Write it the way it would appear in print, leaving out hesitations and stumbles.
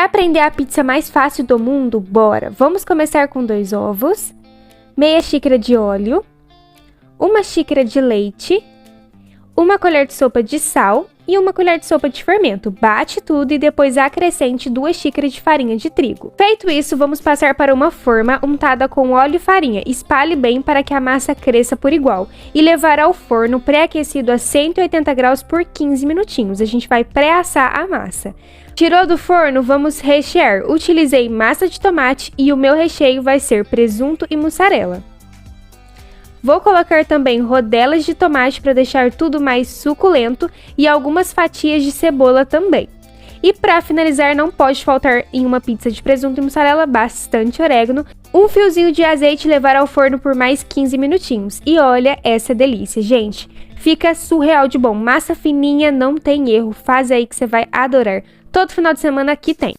aprender a pizza mais fácil do mundo? Bora! Vamos começar com 2 ovos, meia xícara de óleo, 1 xícara de leite, 1 colher de sopa de sal e 1 colher de sopa de fermento. Bate tudo e depois acrescente 2 xícaras de farinha de trigo. Feito isso, vamos passar para uma forma untada com óleo e farinha. Espalhe bem para que a massa cresça por igual e levar ao forno pré-aquecido a 180 graus por 15 minutinhos. A gente vai pré-assar a massa. Tirou do forno, vamos rechear. Utilizei massa de tomate e o meu recheio vai ser presunto e mussarela. Vou colocar também rodelas de tomate para deixar tudo mais suculento e algumas fatias de cebola também. E para finalizar, não pode faltar em uma pizza de presunto e mussarela bastante orégano, um fiozinho de azeite e levar ao forno por mais 15 minutinhos. E olha essa delícia, gente! Fica surreal de bom, massa fininha, não tem erro, faz aí que você vai adorar. Todo final de semana aqui tem.